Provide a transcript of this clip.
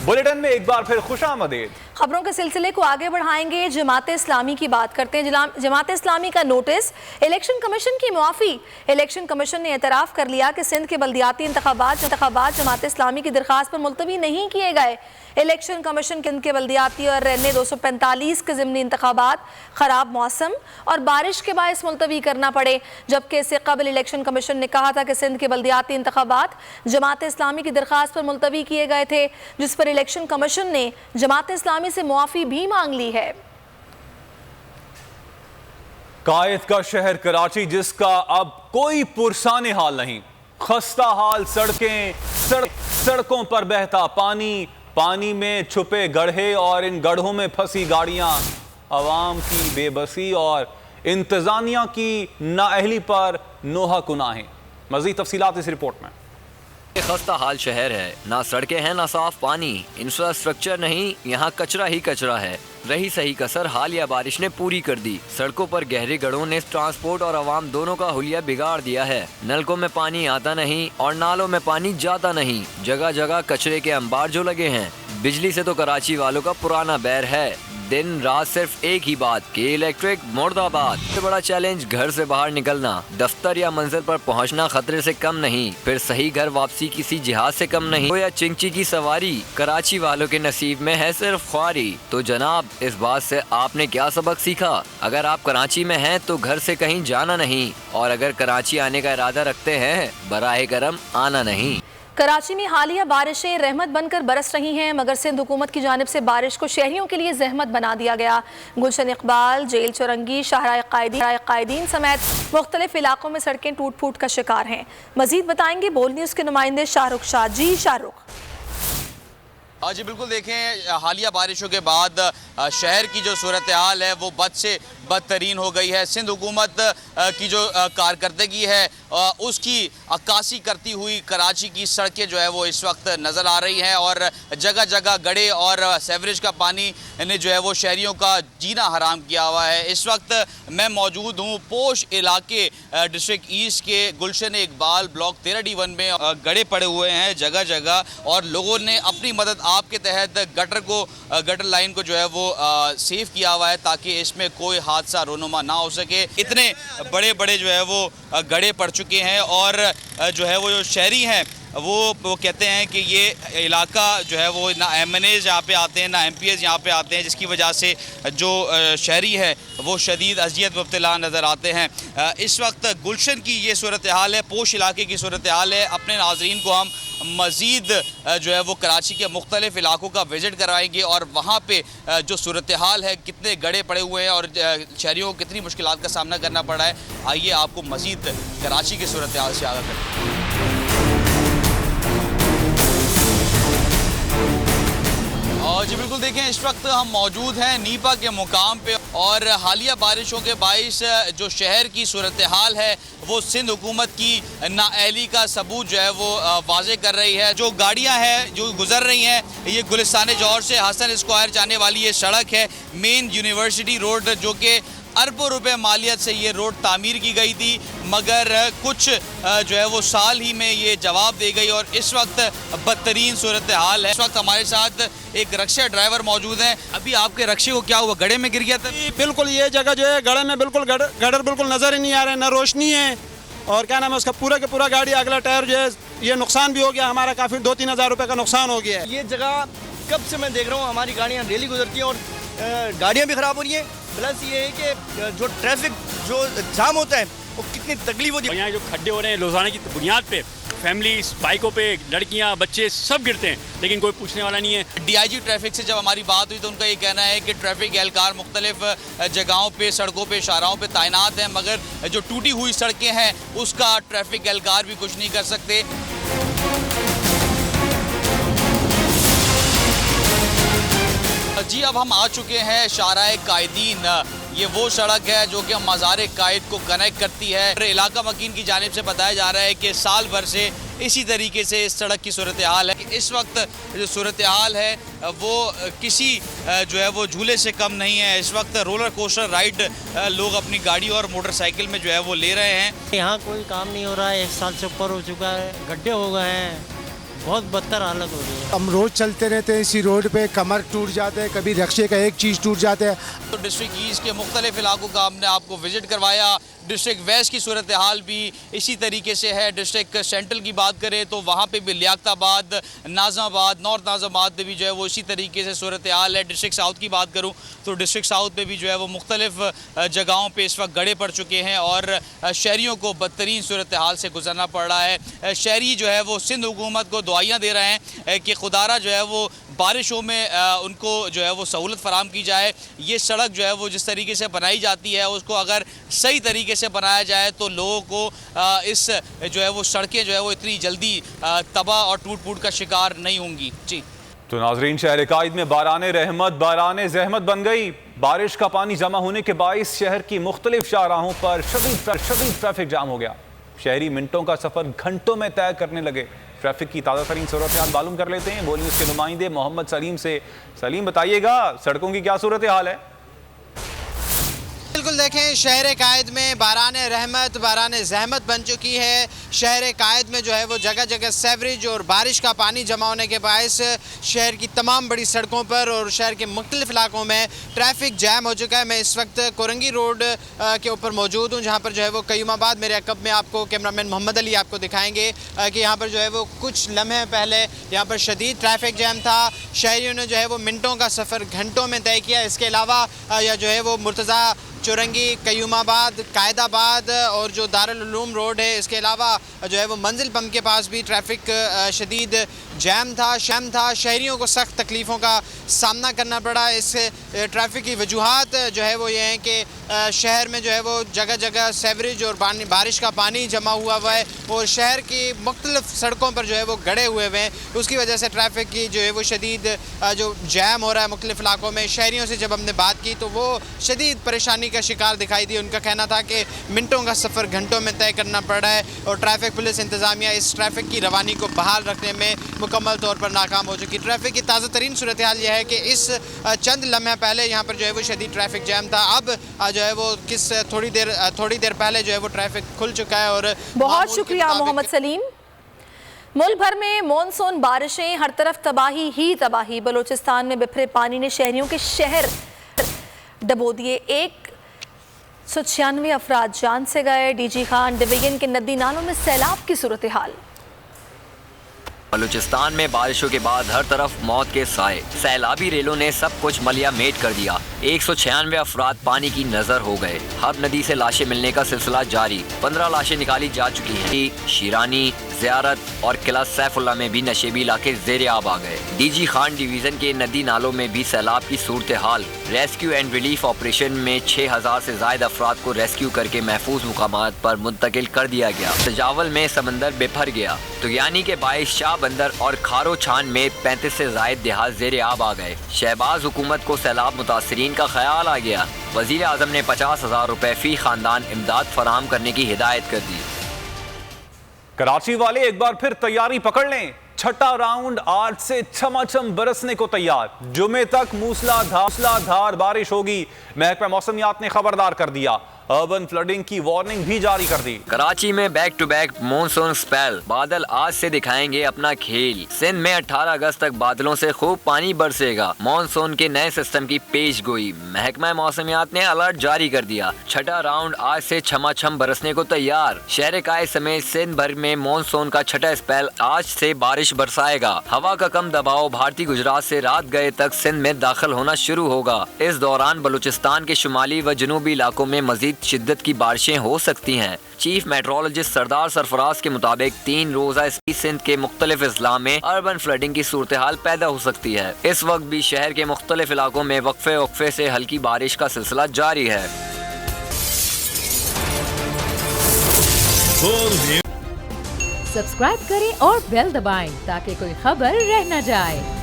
Bulletin में एक बार फिर खुशामदीद। खबरों के सिलसिले को आगे बढ़ाएंगे। जमात इस्लामी की बात करते हैं। जमात इस्लामी का नोटिस, इलेक्शन कमीशन की मुआफी। इलेक्शन कमीशन ने एतराफ़ कर लिया कि सिंध के बल्दियाती इंतखाबात जमात इस्लामी की दरख्वास्त पर मुलतवी नहीं किए गए। इलेक्शन कमीशन सिंध के बल्दियाती और रहने 245 के ज़िमनी इंतखाबात ख़राब मौसम और बारिश के बायस मुलतवी करना पड़े, जबकि इससे कबल इलेक्शन कमीशन ने कहा था कि सिंध के बल्दियाती इंतखाबात जमात इस्लामी की दरख्वास्त पर मुलतवी किए गए थे, जिस पर इलेक्शन कमीशन ने जमात इस्लामी से मुआफी भी मांग ली है। कायद का शहर कराची, जिसका अब कोई पुरसाने हाल नहीं। खस्ता हाल सड़कें, सड़कों पर बहता पानी, पानी में छुपे गड्ढे और इन गड्ढों में फंसी गाड़ियां, अवाम की बेबसी और इंतजामिया की नाअहली पर नोहा कुनाहें। मज़ीद तफसीलात इस रिपोर्ट में। खस्ता हाल शहर है, ना सड़कें हैं ना साफ पानी, इंफ्रास्ट्रक्चर नहीं, यहाँ कचरा ही कचरा है। रही सही कसर हालिया बारिश ने पूरी कर दी। सड़कों पर गहरे गड्ढों ने ट्रांसपोर्ट और आवाम दोनों का हुलिया बिगाड़ दिया है। नलकों में पानी आता नहीं और नालों में पानी जाता नहीं। जगह जगह कचरे के अंबार जो लगे हैं। बिजली से तो कराची वालों का पुराना बैर है। दिन रात सिर्फ एक ही बात कि इलेक्ट्रिक मुर्दाबाद। सबसे बड़ा चैलेंज घर से बाहर निकलना, दफ्तर या मंजिल पर पहुंचना खतरे से कम नहीं, फिर सही घर वापसी किसी जिहाज से कम नहीं, तो या चिंची की सवारी कराची वालों के नसीब में है सिर्फ ख्वारी। तो जनाब, इस बात से आपने क्या सबक सीखा? अगर आप कराची में हैं तो घर से कहीं जाना नहीं, और अगर कराची आने का इरादा रखते हैं बराए करम आना नहीं। कराची में हालिया बारिशें रहमत बनकर बरस रही हैं, मगर सिंध हुकूमत की जानिब से बारिश को शहरियों के लिए जहमत बना दिया गया। गुलशन इकबाल, जेल चौरंगी, शाहराह कायदीन समेत मुख्तलिफ इलाकों में सड़कें टूट फूट का शिकार हैं। मजीद बताएंगे बोल न्यूज़ के नुमाइंदे शाहरुख शाह। जी शाहरुख। जी बिल्कुल, देखें हालिया बारिशों के बाद शहर की जो सूरत हाल है वो बद से बदतरीन हो गई है। सिंध हुकूमत की जो कारकर्दगी है उसकी अक्कासी करती हुई कराची की सड़कें जो है वो इस वक्त नज़र आ रही हैं, और जगह जगह गड्ढे और सेवरेज का पानी ने जो है वो शहरियों का जीना हराम किया हुआ है। इस वक्त मैं मौजूद हूँ पोश इलाके डिस्ट्रिक्ट ईस्ट के गुलशन इकबाल ब्लॉक 13D1 में। गड्ढे पड़े हुए हैं जगह जगह, और लोगों ने अपनी मदद आपके तहत गटर लाइन को जो है वो सेव किया हुआ है, ताकि इसमें कोई हादसा रोनुमा ना हो सके। इतने बड़े बड़े जो है वो गड्ढे पड़ चुके हैं, और जो है वो जो शहरी हैं वो कहते हैं कि ये इलाका जो है वो ना MNAs यहाँ पे आते हैं ना MPs यहाँ पे आते हैं, जिसकी वजह से जो शहरी है वो शदीद अजियत मुब्तला नज़र आते हैं। इस वक्त गुलशन की ये सूरत हाल है, पोश इलाके की सूरत हाल है। अपने नाजरीन को हम मज़ीद जो है वो कराची के मुख्तलिफ इलाकों का विज़िट कराएंगे, और वहाँ पे जो सूरत हाल है, कितने गड्ढे पड़े हुए हैं और शहरियों को कितनी मुश्किलात का सामना करना पड़ा है, आइए आपको मज़ीद कराची की सूरत हाल से आगाह करें। जी बिल्कुल, देखें इस वक्त हम मौजूद हैं नीपा के मुकाम पे, और हालिया बारिशों के बाइस जो शहर की सूरत हाल है वो सिंध हुकूमत की नाअहली का सबूत जो है वो वाज़े कर रही है। जो गाड़ियां हैं जो गुजर रही हैं, ये गुलिस्तान जौहर से हसन स्क्वायर जाने वाली ये सड़क है, मेन यूनिवर्सिटी रोड, जो कि अरबों रुपए मालियत से ये रोड तामीर की गई थी, मगर कुछ जो है वो साल ही में ये जवाब दे गई, और इस वक्त बदतरीन सूरत हाल है। इस वक्त हमारे साथ एक रक्शा ड्राइवर मौजूद हैं। अभी आपके रक्शे को क्या हुआ, गड्ढे में गिर गया था? बिल्कुल, ये जगह जो है गड्ढे में बिल्कुल गड्ढर बिल्कुल नज़र ही नहीं आ रहे, न रोशनी है, और क्या नाम है उसका पूरा का पूरा गाड़ी अगला टायर जो है ये नुकसान भी हो गया हमारा, काफ़ी 2-3 हज़ार रुपये का नुकसान हो गया है। ये जगह कब से मैं देख रहा हूँ, हमारी गाड़ियाँ डेली गुजरती हैं और गाड़ियाँ भी ख़राब हो रही हैं, प्लस ये है कि जो ट्रैफिक जो जाम होता है वो कितनी तकलीफ होती है। यहाँ जो खड्डे हो रहे हैं रोज़ाना की बुनियाद पे, फैमिलीज, बाइकों पे लड़कियाँ बच्चे सब गिरते हैं, लेकिन कोई पूछने वाला नहीं है। DIG ट्रैफिक से जब हमारी बात हुई तो उनका ये कहना है कि ट्रैफिक एहलकार मुख्तलिफ जगहों पे, सड़कों पे, शाहराहों पे तैनात हैं, मगर जो टूटी हुई सड़कें हैं उसका ट्रैफिक एहलकार भी कुछ नहीं कर सकते। जी अब हम आ चुके हैं शाहराह कायदीन। ये वो सड़क है जो कि मज़ार कायद को कनेक्ट करती है। इलाका मकीन की जानिब से बताया जा रहा है कि साल भर से इसी तरीके से इस सड़क की सूरत हाल है। इस वक्त जो सूरत हाल है वो किसी जो है वो झूले से कम नहीं है। इस वक्त रोलर कोस्टर राइड लोग अपनी गाड़ी और मोटरसाइकिल में जो है वो ले रहे हैं। यहाँ कोई काम नहीं हो रहा है, 1 साल से ऊपर हो चुका है, गड्ढे हो गए हैं, बहुत बदतर हालत हो रही है। हम रोज चलते रहते हैं इसी रोड पे, कमर टूट जाते हैं, कभी रक्शे का एक चीज़ टूट जाता है। तो डिस्ट्रिक्ट ईस्ट के मुख्तलिफ इलाकों का हमने आपको विजिट करवाया। डिस्ट्रिक्ट वेस्ट की सूरत हाल भी इसी तरीके से है। डिस्ट्रिक्ट सेंट्रल की बात करें तो वहाँ पे भी लियाकताबाद, नाज़ाबाद, नॉर्थ नाज़ाबाद में भी जो है वो इसी तरीके से सूरत हाल है। डिस्ट्रिक्ट साउथ की बात करूँ तो डिस्ट्रिक्ट साउथ में भी जो है वो मुख्तलिफ जगहों पर इस वक्त गड़े पड़ चुके हैं और शहरियों को बदतरीन सूरत हाल से गुजरना पड़ रहा है। शहरी जो है वो सिंध हुकूमत को दुआइयाँ दे रहे हैं कि खुदारा जो है वो बारिशों में उनको जो है वो सहूलत फराम की जाए। ये सड़क जो है वो जिस तरीके से बनाई जाती है उसको अगर सही तरीके से बनाया जाए तो लोगों को इस जो है वो सड़कें जो है वो इतनी जल्दी तबाह और टूट फूट का शिकार नहीं होंगी। जी तो नाजरीन, शहर कायद में बाराने रहमत बाराने जहमत बन गई। बारिश का पानी जमा होने के बाइस शहर की मुख्तलिफ शाहराहों पर शदीद ट्रैफिक जाम हो गया। शहरी मिनटों का सफर घंटों में तय करने लगे। ट्रैफिक की ताज़ा तरीन सूरत हाल मालूम कर लेते हैं। बोलिए उसके नुमाइंदे मोहम्मद सलीम से। सलीम, बताइएगा सड़कों की क्या सूरत हाल है? बिल्कुल देखें, शहर कायद में बाराने रहमत बाराने जहमत बन चुकी है। शहर कायद में जो है वो जगह जगह सेवरेज और बारिश का पानी जमा होने के बायस शहर की तमाम बड़ी सड़कों पर और शहर के मुख्तलिफ इलाकों में ट्रैफिक जैम हो चुका है। मैं इस वक्त कोरंगी रोड के ऊपर मौजूद हूँ जहाँ पर जो है वो कयूमाबाद मेरे अकब में आपको कैमरामैन मोहम्मद अली आपको दिखाएंगे कि यहाँ पर जो है वो कुछ लम्हे पहले यहाँ पर शदीद ट्रैफिक जैम था। शहरियों ने जो है वो मिनटों का सफ़र घंटों में तय किया। इसके अलावा या जो है वो मुर्तज़ा चौरंगी, कयूमाबाद, कायदाबाद और जो दारुल उलूम रोड है, इसके अलावा जो है वो मंजिल पंप के पास भी ट्रैफिक शदीद जैम था। शहरियों को सख्त तकलीफ़ों का सामना करना पड़ा। इस ट्रैफिक की वजूहात जो है वो ये हैं कि शहर में जो है वो जगह जगह सेवरेज और बारिश का पानी जमा हुआ है और शहर की मुख्तलिफ सड़कों पर जो है वो गड़े हुए हैं। उसकी वजह से ट्रैफिक की जो है वो शदीद जो जैम हो रहा है मुख्तलिफ इलाकों में। शहरियों से जब हमने बात की तो वो शदीद परेशानी का शिकार दिखाई दी। उनका कहना था कि मिनटों का सफ़र घंटों में तय करना पड़ रहा है और ट्रैफिक पुलिस इंतज़ामिया इस ट्रैफिक की रवानी को बहाल रखने में मुकम्मल तौर पर नाकाम हो चुकी। ट्रैफिक की ताज़ा तरीन सूरत हाल यह है कि इस चंद लम्हे पहले यहाँ पर जो है वो शदीद ट्रैफिक जैम था। अब जो है वो थोड़ी देर पहले जो है वो ट्रैफिक खुल चुका है। और बहुत शुक्रिया मोहम्मद सलीम। मुल्क भर में मॉनसून बारिशें, हर तरफ तबाही ही तबाही। बलूचिस्तान में बिखरे पानी ने शहरियों के शहर डबो दिए। 196 अफराद जान से गए। डीजी खान डिवीजन के नदी नालों में सैलाब की सूरत हाल। बलूचिस्तान में बारिशों के बाद हर तरफ मौत के साए। सैलाबी रेलों ने सब कुछ मलिया मेट कर दिया। 196 अफराद पानी की नजर हो गए। हब नदी से लाशें मिलने का सिलसिला जारी। 15 लाशें निकाली जा चुकी हैं। शीरानी, ज़ियारत और किला सैफुल्ला में भी नशेबी इलाके ज़ेरे आब आ गए। डीजी खान डिवीजन के नदी नालों में भी सैलाब की सूरत हाल। रेस्क्यू एंड रिलीफ ऑपरेशन में 6000 से ज्यादा अफराद को रेस्क्यू करके महफूज मुकामात पर मुंतकिल कर दिया गया। सजावल में समंदर बेभर गया तो यानी के बाइस शाह बंदर और खारो छान में 35 से जायद देहात ज़ेरे आब आ गए। शहबाज हुकूमत को सैलाब मुतासरीन का ख्याल आ गया। वज़ीर आज़म ने 50,000 रुपए फी खानदान इमदाद फराहम करने की हिदायत कर दी। कराची वाले एक बार फिर तैयारी पकड़ लें। छठा राउंड आज से छमाछम बरसने को तैयार। जुमे तक मूसलाधार बारिश होगी। महकमा मौसमियात ने खबरदार कर दिया। अर्बन फ्लडिंग की वार्निंग भी जारी कर दी। कराची में back to back monsoon spell. बादल आज से दिखाएंगे अपना खेल। सिंध में 18 अगस्त तक बादलों से खूब पानी बरसेगा। मॉनसून के नए सिस्टम की पेश गोई। महकमा मौसमियात ने अलर्ट जारी कर दिया। छठा राउंड आज से छमाछम बरसने को तैयार। शहर कायद समेत सिंध भर में मॉनसून का छठा स्पेल आज से बारिश बरसाएगा। हवा का कम दबाव भारतीय गुजरात से रात गए तक सिंध में दाखिल होना शुरू होगा। इस दौरान बलूचिस्तान के शुमाली व जनूबी इलाकों में मजीद शिद्दत की बारिशें हो सकती हैं। चीफ मेट्रोलॉजिस्ट सरदार सरफराज के मुताबिक 3 रोजा सिंध के मुख्तलिफ अजला में अर्बन फ्लडिंग की सूरत हाल पैदा हो सकती है। इस वक्त भी शहर के मुख्तलिफ इलाकों में वक्फे से हल्की बारिश का सिलसिला जारी है। सब्सक्राइब करें और बेल दबाएं ताकि कोई खबर रह न जाए।